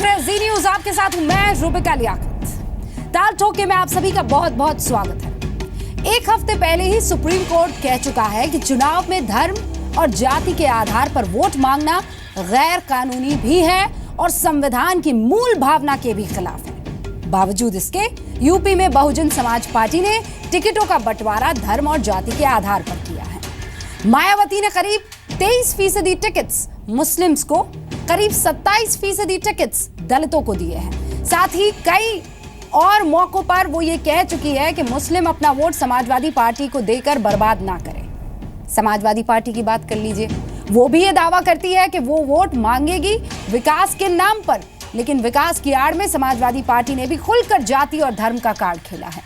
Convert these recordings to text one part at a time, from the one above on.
रहे हैं जी न्यूज, आपके साथ हूं मैं रुबिका लियाकत। ताल ठोके में आप सभी का बहुत बहुत स्वागत है। एक हफ्ते पहले ही सुप्रीम कोर्ट कह चुका है कि चुनाव में धर्म और जाति के आधार पर वोट मांगना गैर कानूनी भी है और संविधान की मूल भावना के भी खिलाफ है। बावजूद इसके यूपी में बहुजन समाज पार्टी ने टिकटों का बंटवारा धर्म और जाति के आधार पर किया है। मायावती ने करीब 23% टिकट्स मुस्लिम्स को, करीब 27% टिकट्स दलितों को दिए हैं। साथ ही कई और मौकों पर वो ये कह चुकी है कि मुस्लिम अपना वोट समाजवादी पार्टी को देकर बर्बाद ना करें। समाजवादी पार्टी की बात कर लीजिए, वो भी ये दावा करती है कि वो वोट मांगेगी विकास के नाम पर, लेकिन विकास की आड़ में समाजवादी पार्टी ने भी खुलकर जाति और धर्म का कार्ड खेला है।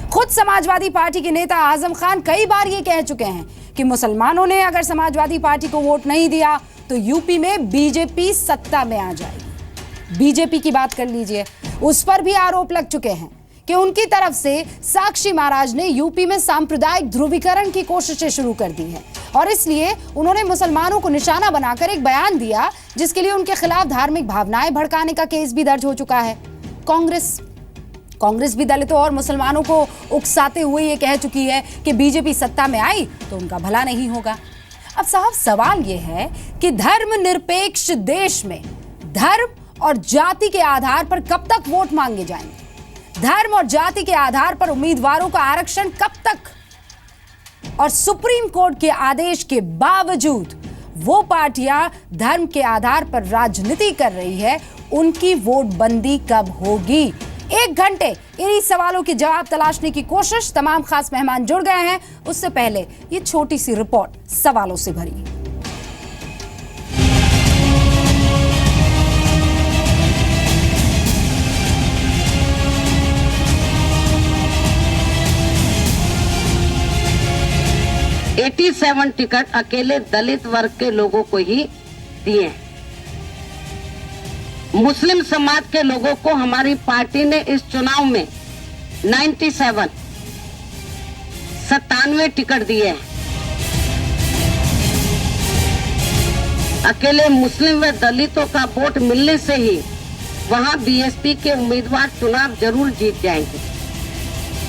खुद समाजवादी पार्टी के नेता आजम खान कई बार ये कह चुके हैं कि मुसलमानों ने अगर समाजवादी पार्टी को वोट नहीं दिया तो यूपी में बीजेपी सत्ता में आ जाएगी। बीजेपी की बात कर लीजिए, उस पर भी आरोप लग चुके हैं कि उनकी तरफ से साक्षी महाराज ने यूपी में सांप्रदायिक ध्रुवीकरण की कोशिशें शुरू कर दी है और इसलिए उन्होंने मुसलमानों को निशाना बनाकर एक बयान दिया जिसके लिए उनके खिलाफ धार्मिक भावनाएं भड़काने का केस भी दर्ज हो चुका है। कांग्रेस भी दलितों और मुसलमानों को उकसाते हुए ये कह चुकी है कि बीजेपी सत्ता में आई तो उनका भला नहीं होगा। अब साहब सवाल ये है कि धर्मनिरपेक्ष देश में धर्म और जाति के आधार पर कब तक वोट मांगे जाएंगे? धर्म और जाति के आधार पर उम्मीदवारों का आरक्षण कब तक? और सुप्रीम कोर्ट के आदेश के बावजूद वो पार्टियां धर्म के आधार पर राजनीति कर रही है, उनकी वोट बंदी कब होगी? 1 घंटे इन्हीं सवालों के जवाब तलाशने की कोशिश। तमाम खास मेहमान जुड़ गए हैं। उससे पहले ये छोटी सी रिपोर्ट सवालों से भरी। $87 टिकट अकेले दलित वर्ग के लोगों को ही दिए। मुस्लिम समाज के लोगों को हमारी पार्टी ने इस चुनाव में 97 टिकट दिए हैं। अकेले मुस्लिम व दलितों का वोट मिलने से ही वहां बीएसपी के उम्मीदवार चुनाव जरूर जीत जाएंगे,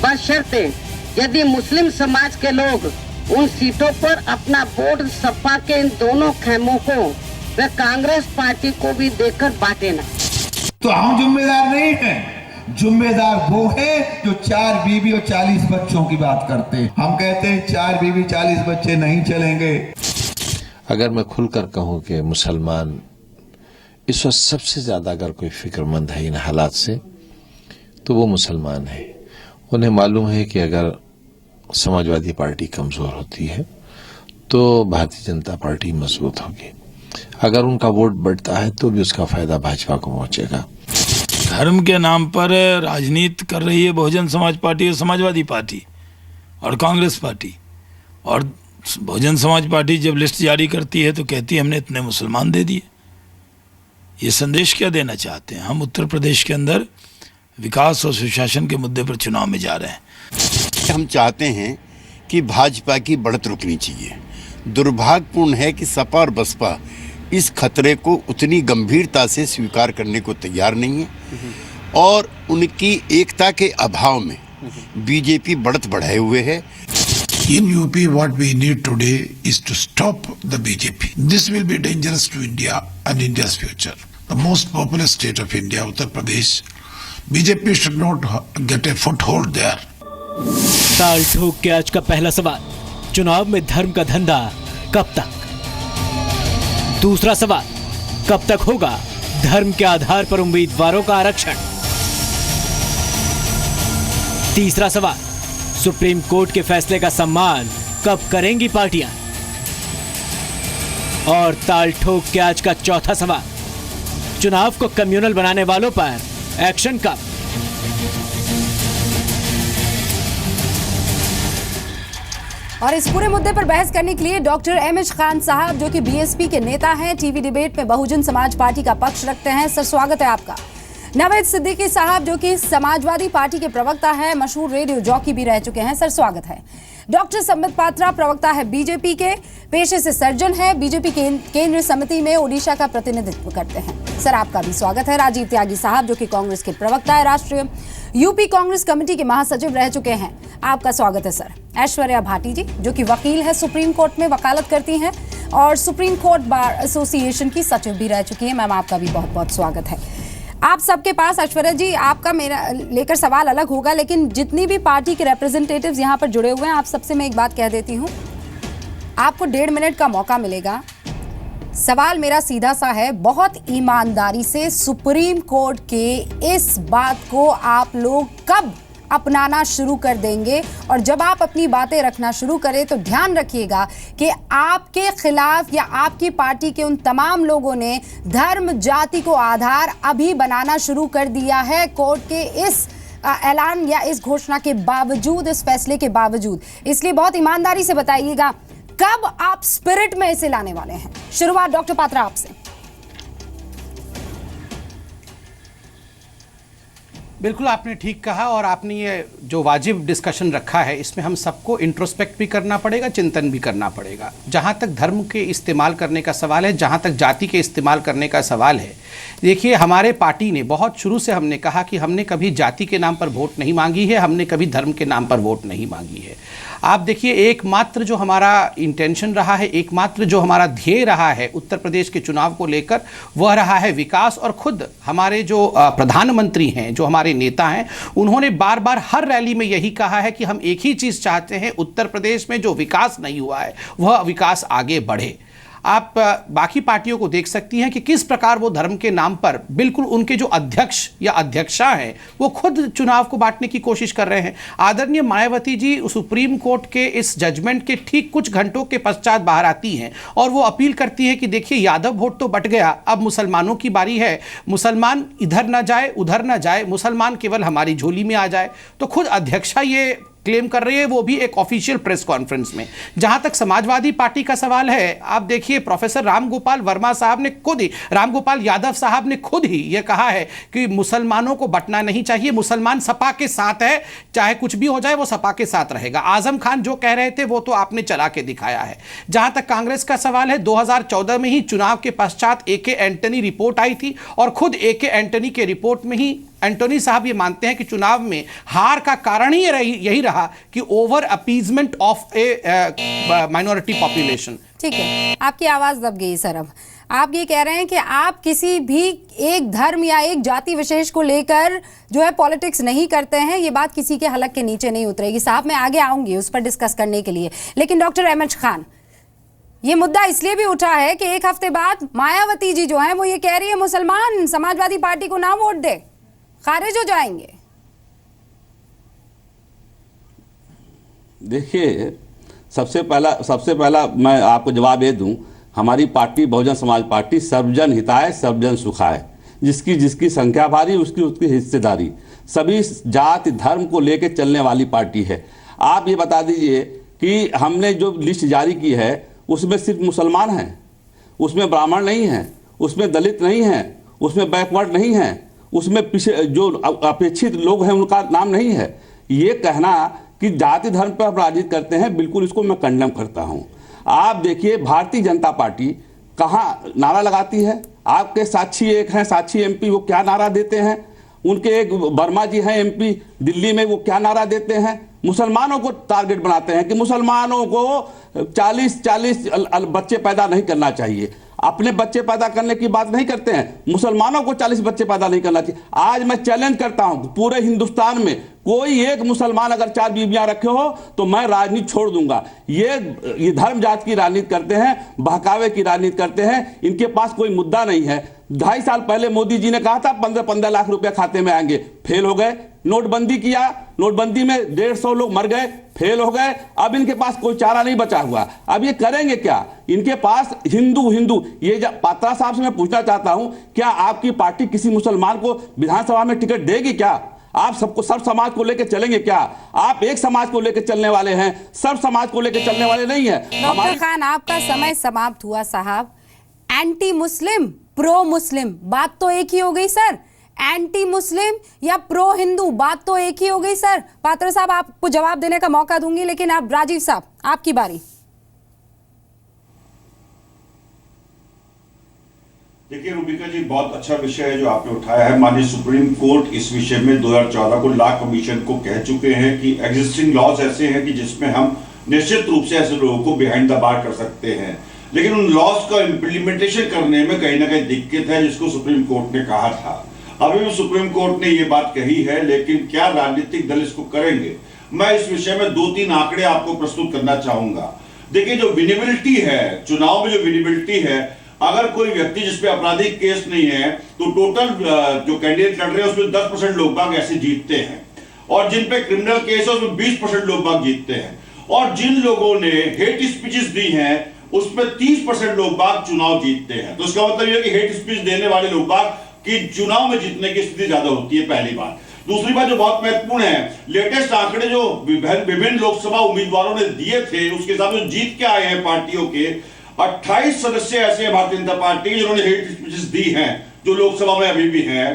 बशर्ते यदि मुस्लिम समाज के लोग उन सीटों पर अपना वोट सपा के इन दोनों खेमों को वे कांग्रेस पार्टी को भी देकर बांटे ना। तो हम जिम्मेदार नहीं हैं, जिम्मेदार वो हैं जो 4 बीवी और 40 बच्चों की बात करते हैं। हम कहते हैं 4 बीवी 40 बच्चे नहीं चलेंगे। अगर मैं खुलकर कहूं कि मुसलमान इस वक्त सबसे ज्यादा अगर कोई फिक्रमंद है इन हालात से, तो वो मुसलमान है। उन्हें मालूम है कि अगर समाजवादी पार्टी कमजोर होती है तो भारतीय जनता पार्टी मजबूत होगी। अगर उनका वोट बढ़ता है तो भी उसका फायदा भाजपा को पहुंचेगा। धर्म के नाम पर राजनीति कर रही है बहुजन समाज पार्टी और समाजवादी पार्टी और कांग्रेस पार्टी। और बहुजन समाज पार्टी जब लिस्ट जारी करती है तो कहती है हमने इतने मुसलमान दे दिए। ये संदेश क्या देना चाहते हैं? हम उत्तर प्रदेश के अंदर विकास और सुशासन के मुद्दे पर चुनाव में जा रहे हैं। हम चाहते हैं कि भाजपा की बढ़त रुकनी चाहिए। दुर्भाग्यपूर्ण है कि सपा और बसपा इस खतरे को उतनी गंभीरता से स्वीकार करने को तैयार नहीं है और उनकी एकता के अभाव में बीजेपी बढ़त बढ़ाए हुए है। In UP, what we need today is to stop the BJP. This will be dangerous to India and India's future. The most populous state of India, Uttar Pradesh, BJP should not get a foothold there. ताल ठोक के आज का पहला सवाल, चुनाव में धर्म का धंधा कब तक? दूसरा सवाल, कब तक होगा धर्म के आधार पर उम्मीदवारों का आरक्षण? तीसरा सवाल, सुप्रीम कोर्ट के फैसले का सम्मान कब करेंगी पार्टियां? और ताल ठोक के आज का चौथा सवाल, चुनाव को कम्युनल बनाने वालों पर एक्शन कब? और इस पूरे मुद्दे पर बहस करने के लिए डॉक्टर एमएच खान साहब, जो कि बीएसपी के नेता हैं, टीवी डिबेट में बहुजन समाज पार्टी का पक्ष रखते हैं। सर स्वागत है आपका। नवेद सिद्दीकी साहब, जो कि समाजवादी पार्टी के प्रवक्ता हैं, मशहूर रेडियो जॉकी भी रह चुके हैं। सर स्वागत है। डॉक्टर संबित पात्रा प्रवक्ता है बीजेपी के, पेशे से सर्जन है, बीजेपी केंद्रीय समिति में ओडिशा का प्रतिनिधित्व करते हैं। सर आपका भी स्वागत है। राजीव त्यागी साहब जो कि कांग्रेस के प्रवक्ता है राष्ट्रीय, यूपी कांग्रेस कमेटी के महासचिव रह चुके हैं, आपका स्वागत है सर। ऐश्वर्या भाटी जी जो कि वकील है, सुप्रीम कोर्ट में वकालत करती हैं और सुप्रीम कोर्ट बार एसोसिएशन की सचिव भी रह चुकी है, मैम आपका भी बहुत बहुत स्वागत है। आप सबके पास, ऐश्वर्या जी आपका मेरा लेकर सवाल अलग होगा, लेकिन जितनी भी पार्टी के रिप्रेजेंटेटिव्स यहाँ पर जुड़े हुए हैं, आप सबसे मैं एक बात कह देती हूँ, आपको 1.5 मिनट का मौका मिलेगा। सवाल मेरा सीधा सा है, बहुत ईमानदारी से सुप्रीम कोर्ट के इस बात को आप लोग कब अपनाना शुरू कर देंगे? और जब आप अपनी बातें रखना शुरू करें तो ध्यान रखिएगा कि आपके खिलाफ या आपकी पार्टी के उन तमाम लोगों ने धर्म जाति को आधार अभी बनाना शुरू कर दिया है कोर्ट के इस ऐलान या इस घोषणा के बावजूद, इस फैसले के बावजूद। इसलिए बहुत ईमानदारी से बताइएगा कब आप स्पिरिट में इसे लाने वाले हैं। शुरुआत डॉक्टर पात्रा आपसे। बिल्कुल आपने ठीक कहा, और आपने ये जो वाजिब डिस्कशन रखा है इसमें हम सबको इंट्रोस्पेक्ट भी करना पड़ेगा, चिंतन भी करना पड़ेगा। जहाँ तक धर्म के इस्तेमाल करने का सवाल है, जहाँ तक जाति के इस्तेमाल करने का सवाल है, देखिए हमारे पार्टी ने बहुत शुरू से हमने कहा कि हमने कभी जाति के नाम पर वोट नहीं मांगी है, हमने कभी धर्म के नाम पर वोट नहीं मांगी है। आप देखिए एकमात्र जो हमारा इंटेंशन रहा है, एकमात्र जो हमारा ध्येय रहा है उत्तर प्रदेश के चुनाव को लेकर, वह रहा है विकास। और खुद हमारे जो प्रधानमंत्री हैं, जो हमारे नेता हैं, उन्होंने बार बार हर रैली में यही कहा है कि हम एक ही चीज़ चाहते हैं, उत्तर प्रदेश में जो विकास नहीं हुआ है वह विकास आगे बढ़े। आप बाकी पार्टियों को देख सकती हैं कि किस प्रकार वो धर्म के नाम पर बिल्कुल उनके जो अध्यक्ष या अध्यक्षा हैं वो खुद चुनाव को बांटने की कोशिश कर रहे हैं। आदरणीय मायावती जी सुप्रीम कोर्ट के इस जजमेंट के ठीक कुछ घंटों के पश्चात बाहर आती हैं और वो अपील करती है कि देखिए यादव वोट तो बट गया, अब मुसलमानों की बारी है, मुसलमान इधर ना जाए उधर ना जाए, मुसलमान केवल हमारी झोली में आ जाए। तो खुद अध्यक्षा ये क्लेम कर रही है, वो भी एक ऑफिशियल प्रेस कॉन्फ्रेंस में। जहां तक समाजवादी पार्टी का सवाल है, आप देखिए प्रोफेसर रामगोपाल वर्मा साहब ने खुद ही, रामगोपाल यादव साहब ने खुद ही यह कहा है कि मुसलमानों को बंटना नहीं चाहिए, मुसलमान सपा के साथ है, चाहे कुछ भी हो जाए वो सपा के साथ रहेगा। आजम खान जो कह रहे थे वो तो आपने चला के दिखाया है। जहां तक कांग्रेस का सवाल है, 2014 में ही चुनाव के पश्चात ए.के. एंटनी रिपोर्ट आई थी और खुद ए.के. एंटनी के रिपोर्ट में ही एंटोनी साहब ये मानते हैं कि चुनाव में हार का कारण ही यही रहा कि over appeasement of A minority population. ठीक है, आपकी आवाज दब गई सर। अब आप ये कह रहे हैं कि आप किसी भी एक धर्म या एक जाति विशेष को लेकर जो है पॉलिटिक्स नहीं करते हैं, ये बात किसी के हलक के नीचे नहीं उतरेगी। साहब मैं आगे आऊंगी उस पर डिस्कस करने के लिए, लेकिन डॉक्टर अहमद खान, ये मुद्दा इसलिए भी उठा है कि एक हफ्ते बाद मायावती जी जो है वो ये कह रही है मुसलमान समाजवादी पार्टी को ना वोट दे, खारिज हो जाएंगे। देखिए सबसे पहला मैं आपको जवाब ये दूं, हमारी पार्टी बहुजन समाज पार्टी सर्वजन हिताय सर्वजन सुखाय, जिसकी संख्या भारी उसकी हिस्सेदारी, सभी जाति धर्म को लेकर चलने वाली पार्टी है। आप ये बता दीजिए कि हमने जो लिस्ट जारी की है उसमें सिर्फ मुसलमान हैं, उसमें ब्राह्मण नहीं हैं, उसमें दलित नहीं हैं, उसमें बैकवर्ड नहीं हैं, उसमें पीछे जो अपेक्षित लोग हैं उनका नाम नहीं है। ये कहना कि जाति धर्म पर हम राजनीति करते हैं, बिल्कुल इसको मैं कंडेम करता हूं। आप देखिए भारतीय जनता पार्टी कहाँ नारा लगाती है, आपके साक्षी एक हैं, साक्षी एमपी, वो क्या नारा देते हैं, उनके एक वर्मा जी हैं एमपी दिल्ली में, वो क्या नारा देते हैं, मुसलमानों को टारगेट बनाते हैं कि मुसलमानों को 40 बच्चे पैदा नहीं करना चाहिए। अपने बच्चे पैदा करने की बात नहीं करते हैं, मुसलमानों को 40 बच्चे पैदा नहीं करना चाहिए। आज मैं चैलेंज करता हूं पूरे हिंदुस्तान में कोई एक मुसलमान अगर 4 बीवियां रखे हो तो मैं राजनीति छोड़ दूंगा। ये धर्म जात की राजनीति करते हैं, बहकावे की राजनीति करते हैं, इनके पास कोई मुद्दा नहीं है। 2.5 साल पहले मोदी जी ने कहा था 15 लाख रुपए खाते में आएंगे, फेल हो गए। नोटबंदी किया, नोटबंदी में 150 लोग मर गए, फेल हो गए। अब इनके पास कोई चारा नहीं बचा हुआ। अब ये करेंगे क्या? इनके पास हिंदू ये पात्रा साहब से मैं पूछना चाहता हूं, क्या आपकी पार्टी किसी मुसलमान को विधानसभा में टिकट देगी क्या? आप सबको सर्व समाज को लेकर चलेंगे क्या? आप एक समाज को लेकर चलने वाले हैं, सर्व समाज को लेकर चलने वाले नहीं है। डॉक्टर खान आपका समय समाप्त हुआ साहब। एंटी मुस्लिम प्रो मुस्लिम बात तो एक ही हो गई सर। एंटी मुस्लिम या प्रो हिंदू, बात तो एक ही हो गई सर। पात्रा साहब आपको जवाब देने का मौका दूंगी, लेकिन अब राजीव साहब आपकी बारी। देखिए रूबिका जी, बहुत अच्छा विषय है जो आपने उठाया है। माननीय सुप्रीम कोर्ट इस विषय में 2014 को लॉ कमीशन को कह चुके हैं कि एग्जिस्टिंग लॉज ऐसे हैं कि जिसमें हम निश्चित रूप से ऐसे लोगों को बिहाइंड द बार कर सकते हैं, लेकिन उन लॉज का इम्प्लीमेंटेशन करने में कहीं ना कहीं दिक्कत है, जिसको सुप्रीम कोर्ट ने कहा था। अभी भी सुप्रीम कोर्ट ने ये बात कही है, लेकिन क्या राजनीतिक दल इसको करेंगे? मैं इस विषय में 2-3 आंकड़े आपको प्रस्तुत करना चाहूंगा। देखिए, जो विनेबिलिटी है, चुनाव में जो विनेबिलिटी है, अगर कोई व्यक्ति जिसपे आपराधिक केस नहीं है तो टोटल जो कैंडिडेट लड़ रहे हैं उसमें 10% लोग बाग ऐसे जीतते हैं, और जिन पे क्रिमिनल केस है उसमें 20% लोग बाग जीतते हैं, और जिन लोगों ने हेट स्पीचेस दी हैं उसमें 30% लोग बाग चुनाव जीतते हैं। तो इसका मतलब यह है कि हेट स्पीच देने वाले लोग बाग की चुनाव में जीतने की स्थिति ज्यादा होती है, पहली बात। दूसरी बात जो बहुत महत्वपूर्ण है, लेटेस्ट आंकड़े जो विभिन्न लोकसभा उम्मीदवारों ने दिए थे उसके हिसाब से जीत के आए हैं पार्टियों के 28 सदस्य ऐसे हैं भारतीय जनता पार्टी के जिन्होंने हेट स्पीचेस दी हैं, जो लोकसभा में अभी भी हैं।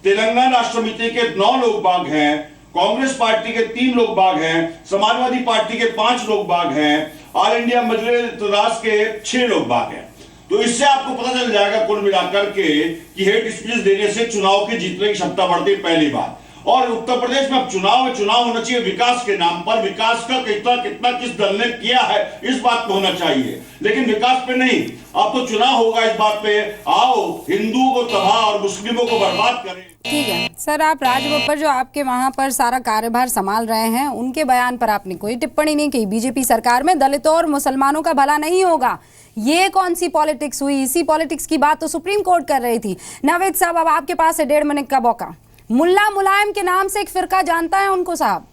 तेलंगाना राष्ट्र समिति के 9 लोग बाग हैं, कांग्रेस पार्टी के 3 लोग बाग हैं, समाजवादी पार्टी के 5 लोग बाग हैं, ऑल इंडिया मजलिस इत्तेहाद के 6 लोग बाग हैं। तो इससे आपको पता चल जाएगा कुल मिलाकर के कि हेट स्पीच देने से चुनाव की जीतने की क्षमता बढ़ती है, पहली बात। और उत्तर प्रदेश में अब चुनाव होना चाहिए विकास के नाम पर। विकास का कितना किस दल ने किया है इस बात पे होना चाहिए, लेकिन विकास पे नहीं। अब तो चुनाव होगा इस बात पे, आओ हिंदुओं को तबाह और मुस्लिमों को बर्बाद करें। ठीक है सर, आप राज बब्बर जो आपके वहां पर सारा कार्यभार संभाल रहे हैं, उनके बयान पर आपने कोई टिप्पणी नहीं की। बीजेपी सरकार में दलितों और मुसलमानों का भला नहीं होगा, ये कौन सी पॉलिटिक्स हुई? इसी पॉलिटिक्स की बात तो सुप्रीम कोर्ट कर रही थी। नावेद साहब, अब आपके पास है 1.5 मिनट का मौका। मुल्ला मुलायम के नाम से एक फिरका जानता है उनको साहब?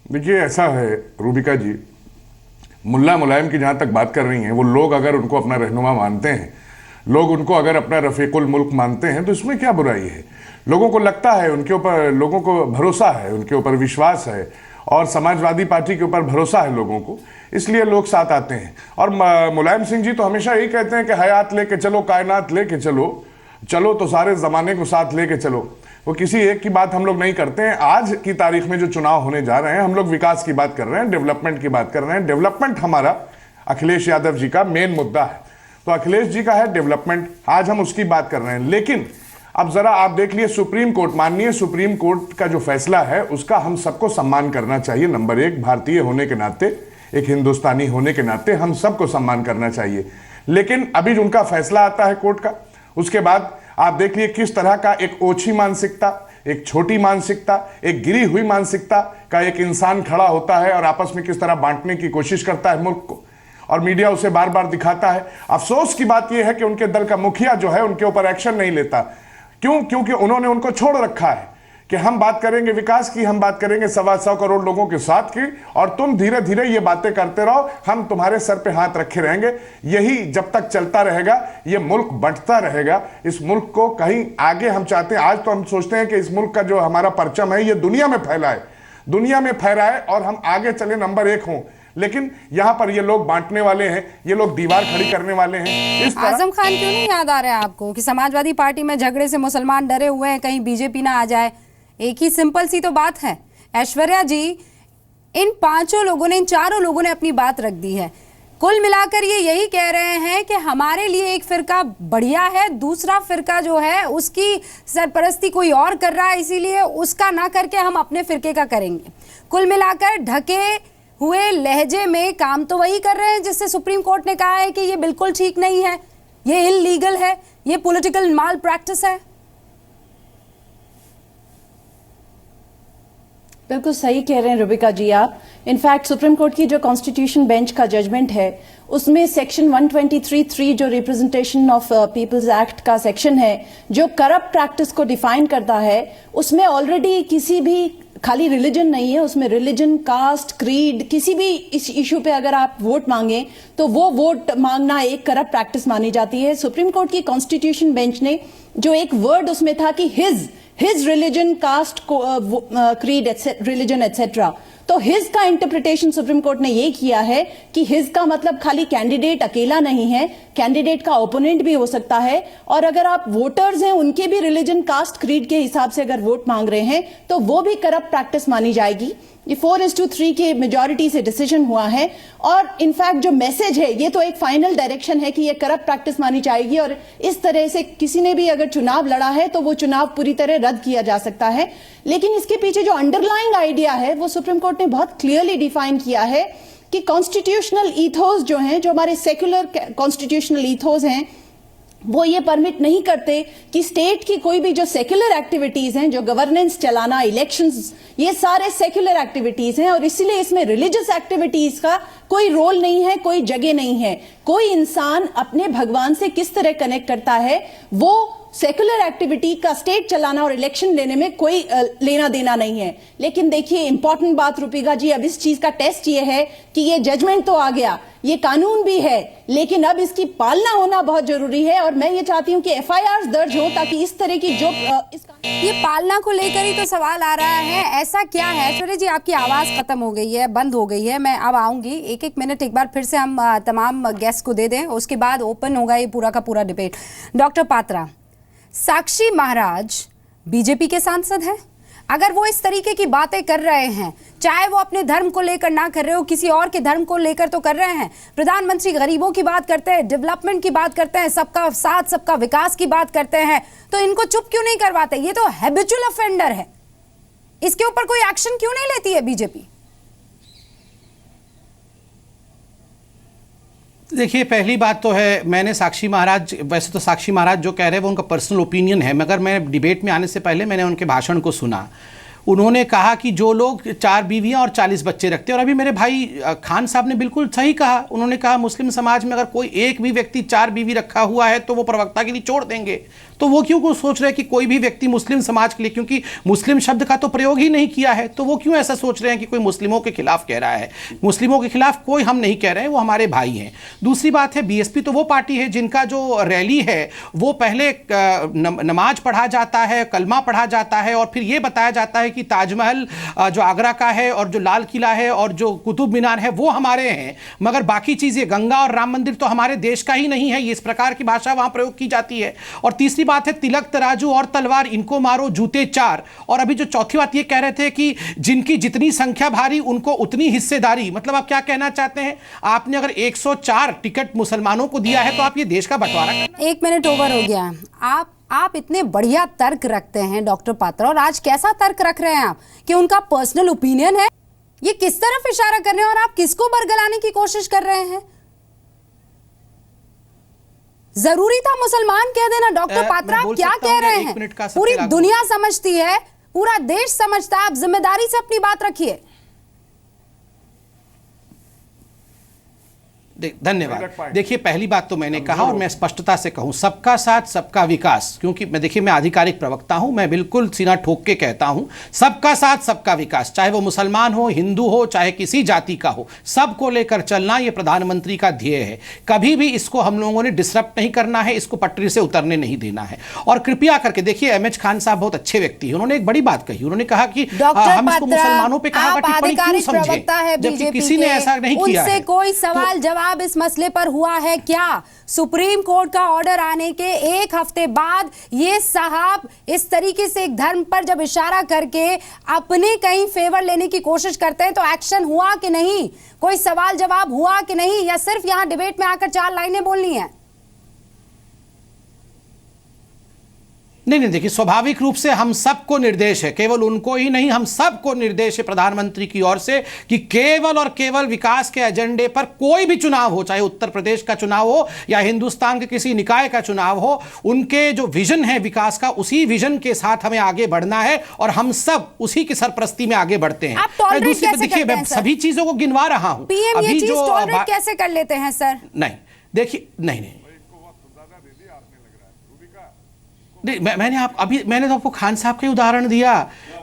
देखिए, ऐसा है रूबिका जी, मुल्ला मुलायम की जहां तक बात कर रही हैं, वो लोग अगर उनको अपना रहनुमा मानते हैं, लोग उनको अगर अपना रफीकुल मुल्क मानते हैं, तो इसमें क्या बुराई है? लोगों को लगता है, उनके ऊपर लोगों को भरोसा है, उनके ऊपर विश्वास है, और समाजवादी पार्टी के ऊपर भरोसा है लोगों को, इसलिए लोग साथ आते हैं। और मुलायम सिंह जी तो हमेशा यही कहते हैं कि हयात लेके चलो, कायनात लेके चलो तो सारे जमाने को साथ लेके चलो। वो किसी एक की बात हम लोग नहीं करते हैं। आज की तारीख में जो चुनाव होने जा रहे हैं, हम लोग विकास की बात कर रहे हैं, डेवलपमेंट की बात कर रहे हैं। डेवलपमेंट हमारा अखिलेश यादव जी का मेन मुद्दा है, तो अखिलेश जी का है डेवलपमेंट, आज हम उसकी बात कर रहे हैं। लेकिन अब जरा आप देख लिए सुप्रीम कोर्ट, माननीय सुप्रीम कोर्ट का जो फैसला है उसका हम सबको सम्मान करना चाहिए। नंबर 1, भारतीय होने के नाते, एक हिंदुस्तानी होने के नाते हम सबको सम्मान करना चाहिए। लेकिन अभी जो उनका फैसला आता है कोर्ट का, उसके बाद आप देख लिए किस तरह का एक ओछी मानसिकता, एक छोटी मानसिकता, एक गिरी हुई मानसिकता का एक इंसान खड़ा होता है और आपस में किस तरह बांटने की कोशिश करता है मुल्क को, और मीडिया उसे बार बार दिखाता है। अफसोस की बात यह है कि उनके दल का मुखिया जो है उनके ऊपर एक्शन नहीं लेता। क्यों? क्योंकि उन्होंने उनको छोड़ रखा है कि हम बात करेंगे विकास की, हम बात करेंगे 125 करोड़ लोगों के साथ की, और तुम धीरे धीरे ये बातें करते रहो, हम तुम्हारे सर पे हाथ रखे रहेंगे। यही जब तक चलता रहेगा, ये मुल्क बढ़ता रहेगा। इस मुल्क को कहीं आगे हम चाहते हैं। आज तो हम सोचते हैं कि इस मुल्क का जो हमारा परचम है ये दुनिया में फैलाए, दुनिया में फहराए और हम आगे चले, नंबर 1 हों। लेकिन यहाँ पर ये लोग बांटने वाले हैं, ये लोग दीवार खड़ी करने वाले हैं। आजम खान क्यों नहीं याद आ रहा है आपको कि समाजवादी पार्टी में झगड़े से मुसलमान डरे हुए हैं, कहीं बीजेपी ना आ जाए? एक ही सिंपल सी तो बात है। ऐश्वर्या जी, इन 5 लोगों ने, इन 4 लोगों ने अपनी बात रख दी है। कुल मिलाकर ये यही कह रहे हैं कि हमारे लिए एक फिरका बढ़िया है, दूसरा फिरका जो है उसकी सरपरस्ती कोई और कर रहा है, इसीलिए उसका ना करके हम अपने फिरके का करेंगे। कुल मिलाकर ढके हुए लहजे में काम तो वही कर रहे हैं जिससे सुप्रीम कोर्ट ने कहा है कि ये बिल्कुल ठीक नहीं है, ये इल्लीगल है, ये पॉलिटिकल माल प्रैक्टिस है। बिल्कुल सही कह रहे हैं रुबिका जी आप। इनफैक्ट सुप्रीम कोर्ट की जो कॉन्स्टिट्यूशन बेंच का जजमेंट है उसमें सेक्शन 123(3) जो रिप्रेजेंटेशन ऑफ पीपल्स एक्ट का सेक्शन है, जो करप्ट प्रैक्टिस को डिफाइन करता है, उसमें ऑलरेडी किसी भी, खाली रिलीजन नहीं है, उसमें रिलीजन, कास्ट, क्रीड, किसी भी इस इशू पे अगर आप वोट मांगे तो वो वोट मांगना एक करप्ट प्रैक्टिस मानी जाती है। सुप्रीम कोर्ट की कॉन्स्टिट्यूशन बेंच ने जो एक वर्ड उसमें था कि his religion, caste, creed, religion etcetera, तो हिज का इंटरप्रिटेशन सुप्रीम कोर्ट ने ये किया है कि हिज का मतलब खाली कैंडिडेट अकेला नहीं है, कैंडिडेट का ओपोनेंट भी हो सकता है, और अगर आप वोटर्स हैं उनके भी रिलीजन, कास्ट, क्रीड के हिसाब से अगर वोट मांग रहे हैं तो वो भी करप्ट प्रैक्टिस मानी जाएगी। ये 4:3 के मेजॉरिटी से डिसीजन हुआ है, और इनफैक्ट जो मैसेज है ये तो एक फाइनल डायरेक्शन है कि ये करप्ट प्रैक्टिस मानी जाएगी, और इस तरह से किसी ने भी अगर चुनाव लड़ा है तो वो चुनाव पूरी तरह रद्द किया जा सकता है। लेकिन इसके पीछे जो अंडरलाइंग आइडिया है वो सुप्रीम कोर्ट ने बहुत क्लियरली डिफाइन किया है कि कॉन्स्टिट्यूशनल ईथोस जो हैं, जो हमारे सेक्युलर कॉन्स्टिट्यूशनल ईथोस हैं, वो ये परमिट नहीं करते कि स्टेट की कोई भी जो सेक्युलर एक्टिविटीज हैं, जो गवर्नेंस चलाना, इलेक्शंस, ये सारे सेक्युलर एक्टिविटीज हैं, और इसीलिए इसमें रिलीजियस एक्टिविटीज का कोई रोल नहीं है, कोई जगह नहीं है। कोई इंसान अपने भगवान से किस तरह कनेक्ट करता है, वो सेक्युलर एक्टिविटी का स्टेट चलाना और इलेक्शन लेने में कोई लेना देना नहीं है। लेकिन देखिए इंपॉर्टेंट बात रूपिका जी, अब इस चीज का टेस्ट ये है कि ये जजमेंट तो आ गया, ये कानून भी है, लेकिन अब इसकी पालना होना बहुत जरूरी है, और मैं ये चाहती हूं कि FIRs दर्ज हो ताकि इस तरह की जो ये पालना को लेकर ही तो सवाल आ रहा है। ऐसा क्या है ऐश्वर्या जी, आपकी आवाज खत्म हो गई है, बंद हो गई है, मैं अब आऊंगी, एक मिनट एक बार फिर से हम तमाम गेस्ट को दे दें, उसके बाद ओपन होगा ये पूरा का पूरा debate. Doctor Patra, Sakshi Maharaj BJP के सांसद हैं, अगर वो इस तरीके की बातें कर रहे हैं, चाहे वो अपने धर्म को लेकर ना कर रहे हो, किसी और के धर्म को लेकर तो कर रहे हैं, प्रधानमंत्री गरीबों की बात करते हैं, डेवलपमेंट की बात करते हैं, सबका साथ सबका विकास की बात करते हैं, तो इनको चुप क्यों नहीं करवाते? ये तो हैबिचुअल ऑफेंडर है, इसके ऊपर कोई एक्शन क्यों नहीं लेती है बीजेपी? देखिए, पहली बात तो है, मैंने साक्षी महाराज, वैसे तो साक्षी महाराज जो कह रहे हैं वो उनका पर्सनल ओपिनियन है, मगर मैं डिबेट में आने से पहले मैंने उनके भाषण को सुना। उन्होंने कहा कि जो लोग 4 बीवियां और 40 बच्चे रखते हैं, और अभी मेरे भाई खान साहब ने बिल्कुल सही कहा, उन्होंने कहा मुस्लिम समाज में अगर कोई एक भी व्यक्ति 4 बीवी रखा हुआ है तो वो प्रवक्ता के लिए छोड़ देंगे। तो वो क्यों सोच रहे हैं कि कोई भी व्यक्ति मुस्लिम समाज के लिए, क्योंकि मुस्लिम शब्द का तो प्रयोग ही नहीं किया है, तो वो क्यों ऐसा सोच रहे हैं कि कोई मुस्लिमों के खिलाफ कह रहा है? मुस्लिमों के खिलाफ कोई हम नहीं कह रहे हैं, वो हमारे भाई हैं। दूसरी बात है, बीएसपी तो वो पार्टी है जिनका जो रैली है वो पहले नमाज पढ़ा जाता है, कलमा पढ़ा जाता है, और फिर ये बताया जाता है कि ताजमहल जो आगरा का है और जो लाल किला है और जो कुतुब मीनार है वो हमारे हैं, मगर बाकी चीजें, गंगा और राम मंदिर तो हमारे देश का ही नहीं है। ये इस प्रकार की भाषा वहां प्रयोग की जाती है। और तीसरी बात है, तिलक, तराजू और तलवार, इनको मारो जूते 4। और अभी जो चौथी बात ये कह रहे थे कि जिनकी जितनी संख्या भारी उनको उतनी हिस्सेदारी, मतलब आप क्या कहना चाहते हैं? आपने अगर 104 टिकट मुसलमानों को दिया है तो आप ये देश का बंटवारा करना। 1 मिनट ओवर हो गया। आप इतने बढ़िया तर्क रखते हैं डॉक्टर पात्रा, और आज कैसा तर्क रख रहे हैं आप कि उनका पर्सनल ओपिनियन है? ये किस तरफ इशारा कर रहे हैं और आप किसको बरगलाने की कोशिश कर रहे हैं? जरूरी था मुसलमान कह देना? डॉक्टर पात्रा आप क्या कह रहे हैं? पूरी दुनिया समझती है, पूरा देश समझता है, आप जिम्मेदारी से अपनी बात रखिए। धन्यवाद। देखिए, पहली बात तो मैंने कहा और मैं स्पष्टता से कहूं, सबका साथ सबका विकास, क्योंकि मैं आधिकारिक प्रवक्ता हूं, मैं बिल्कुल सीना ठोक के कहता हूं, सबका साथ सबका विकास, चाहे वो मुसलमान हो, हिंदू हो, चाहे किसी जाति का हो, सबको लेकर चलना ये प्रधानमंत्री का ध्येय है। कभी भी इसको हम लोगों ने डिसरप्ट नहीं करना है, इसको पटरी से उतरने नहीं देना है। और कृपया करके देखिए, एमएच खान साहब बहुत अच्छे व्यक्ति हैं, उन्होंने एक बड़ी बात कही, उन्होंने कहा कि हम इसको मुसलमानों पर कहा टिप्पणी क्यों समझे, जबकि किसी ने ऐसा नहीं किया है। कोई सवाल जवाब इस मसले पर हुआ है क्या? सुप्रीम कोर्ट का ऑर्डर आने के 1 हफ्ते बाद ये साहब इस तरीके से एक धर्म पर जब इशारा करके अपने कहीं फेवर लेने की कोशिश करते हैं तो एक्शन हुआ कि नहीं? कोई सवाल जवाब हुआ कि नहीं, या सिर्फ यहां डिबेट में आकर 4 लाइनें बोलनी है? नहीं, देखिए, स्वाभाविक रूप से हम सबको निर्देश है, केवल उनको ही नहीं, हम सबको निर्देश है प्रधानमंत्री की ओर से कि केवल और केवल विकास के एजेंडे पर कोई भी चुनाव हो, चाहे उत्तर प्रदेश का चुनाव हो या हिंदुस्तान के किसी निकाय का चुनाव हो, उनके जो विजन है विकास का, उसी विजन के साथ हमें आगे बढ़ना है और हम सब उसी की सरपरस्ती में आगे बढ़ते हैं। दूसरी देखिए, मैं सभी चीजों को गिनवा रहा हूं। पीएम ये चीज टॉलरेट कैसे कर लेते हैं सर? नहीं, देखिए, नहीं, मैंने तो आपको खान साहब का उदाहरण दिया।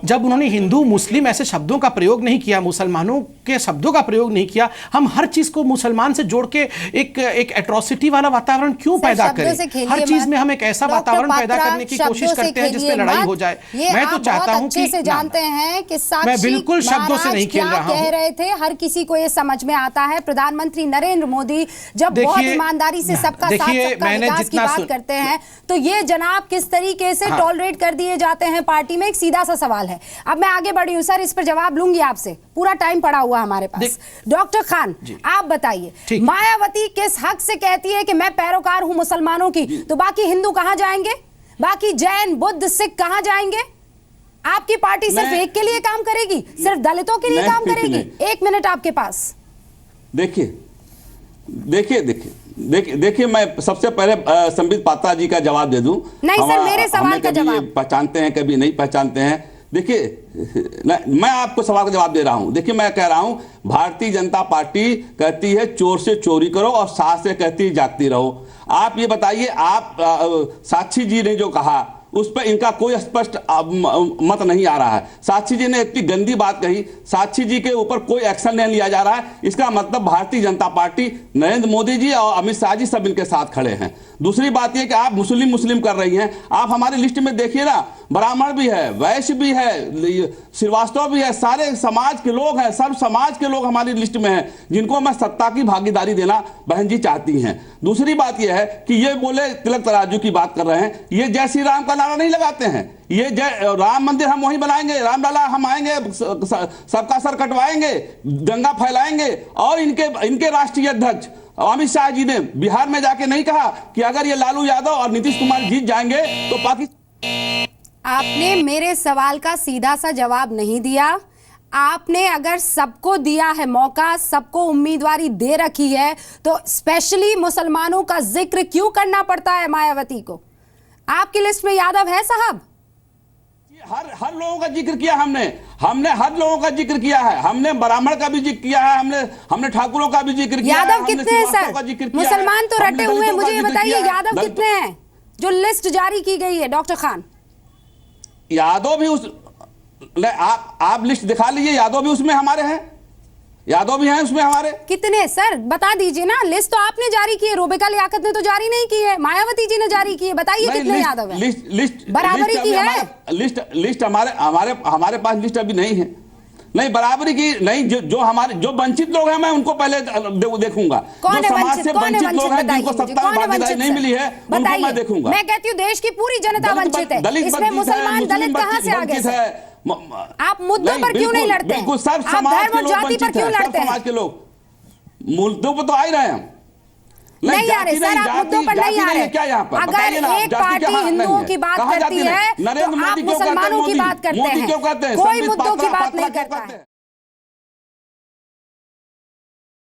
जब उन्होंने हिंदू मुस्लिम ऐसे शब्दों का प्रयोग नहीं किया, मुसलमानों के शब्दों का प्रयोग नहीं किया, हम हर चीज को मुसलमान से जोड़ के एक एट्रोसिटी वाला वातावरण क्यों पैदा करें? हर चीज में हम एक ऐसा वातावरण पैदा करने की कोशिश करते हैं जिसमें लड़ाई हो जाए। मैं तो चाहता हूं कि से जानते हैं कि मैं बिल्कुल शब्दों से नहीं खेल रहा हूं। कह रहे थे हर किसी को ये समझ में आता है। प्रधानमंत्री नरेंद्र मोदी जब बहुत ईमानदारी से सबका साथ सबका विकास की बात करते हैं तो ये जनाब किस तरीके से टॉलरेट कर दिए जाते हैं पार्टी में, एक सीधा सा सवाल है। अब मैं आगे बढ़ी हूं सर, इस पर जवाब लूंगी आपसे, पूरा टाइम पड़ा हुआ हमारे पास। डॉक्टर खान आप बताइए, मायावती किस हक से कहती है कि मैं पैरोकार हूं मुसलमानों की, तो बाकी हिंदू कहां जाएंगे? बाकी जैन बुद्ध सिख कहां जाएंगे? आपकी पार्टी सिर्फ एक के लिए काम करेगी, सिर्फ दलितों के लिए काम करेगी? 1 मिनट आपके पास। देखिए मैं सबसे पहले संबित पात्रा जी का जवाब दे दूं। नहीं सर, मेरे सवाल का जवाब। पहचानते हैं कभी नहीं पहचानते हैं। देखिए मैं आपको सवाल का जवाब दे रहा हूं। देखिए मैं कह रहा हूं भारतीय जनता पार्टी कहती है चोर से चोरी करो और सास से कहती है जागती रहो। आप ये बताइए, आप साक्षी जी ने जो कहा उस पर इनका कोई स्पष्ट मत नहीं आ रहा है। साक्षी जी ने इतनी गंदी बात कही, साक्षी जी के ऊपर कोई एक्शन नहीं लिया जा रहा है। इसका मतलब भारतीय जनता पार्टी, नरेंद्र मोदी जी और अमित शाह जी सब इनके साथ खड़े हैं। दूसरी बात यह कि आप मुस्लिम कर रही हैं। आप हमारी लिस्ट में देखिए ना, ब्राह्मण भी है, वैश्य भी है, श्रीवास्तव भी है, सारे समाज के लोग हैं, सब समाज के लोग हमारी लिस्ट में हैं जिनको मैं सत्ता की भागीदारी देना बहन जी चाहती हैं। दूसरी बात यह है कि ये बोले तिलक तराजू की बात कर रहे हैं, ये जय श्री राम का नारा नहीं लगाते हैं। ये जय राम मंदिर हम वहीं बनाएंगे, रामलला हम आएंगे, सबका सर कटवाएंगे, दंगा फैलाएंगे। और इनके राष्ट्रीय अध्यक्ष अमित शाह जी ने बिहार में जाके नहीं कहा कि अगर ये लालू यादव और नीतीश कुमार जीत जाएंगे तो पाकिस्तान। आपने मेरे सवाल का सीधा सा जवाब नहीं दिया। आपने अगर सबको दिया है मौका, सबको उम्मीदवारी दे रखी है, तो स्पेशली मुसलमानों का जिक्र क्यों करना पड़ता है मायावती को? आपकी लिस्ट में यादव है साहब? हर लोगों का जिक्र किया हमने हर लोगों का जिक्र किया है। हमने ब्राह्मण का भी जिक्र किया है, हमने ठाकुरों का भी जिक्र किया है। यादव कितने हैं सर? मुसलमान तो रटे हुए हैं, मुझे ये बताइए यादव कितने हैं जो लिस्ट जारी की गई है? डॉक्टर खान, यादव भी आप लिस्ट दिखा लीजिए, यादव भी उसमें हमारे हैं, यादव भी हैं उसमें हमारे। कितने सर बता दीजिए ना। लिस्ट तो आपने जारी की है, रूबिका लियाकत ने तो जारी नहीं की है, मायावती जी ने जारी की है। बताइए कितने यादव हैं? लिस्ट बराबरी की है? लिस्ट हमारे पास लिस्ट अभी नहीं है। नहीं बराबरी की नहीं, जो वंचित लोग हैं मैं उनको पहले देखूंगा। जो समाज से वंचित लोग हैं जिनको सत्ता में भागीदारी नहीं मिली है उनको मैं देखूंगा। मैं कहती हूँ देश की पूरी जनता वंचित है, इसमें मुसलमान दलित कहां से आगे है? आप मुद्दों पर क्यों नहीं लड़ते? बिल्कुल सब आप समाज धर्म और जाति पर क्यों लड़ते हैं? समाज के लोग मुद्दों पर तो आ ही रहे हैं। नहीं आ रहे सर, आप मुद्दों पर नहीं आ रहे। क्या यहाँ पर अगर एक पार्टी हिंदुओं की बात करती है तो आप मुसलमानों की बात करते हैं, कोई मुद्दों की बात नहीं करता है।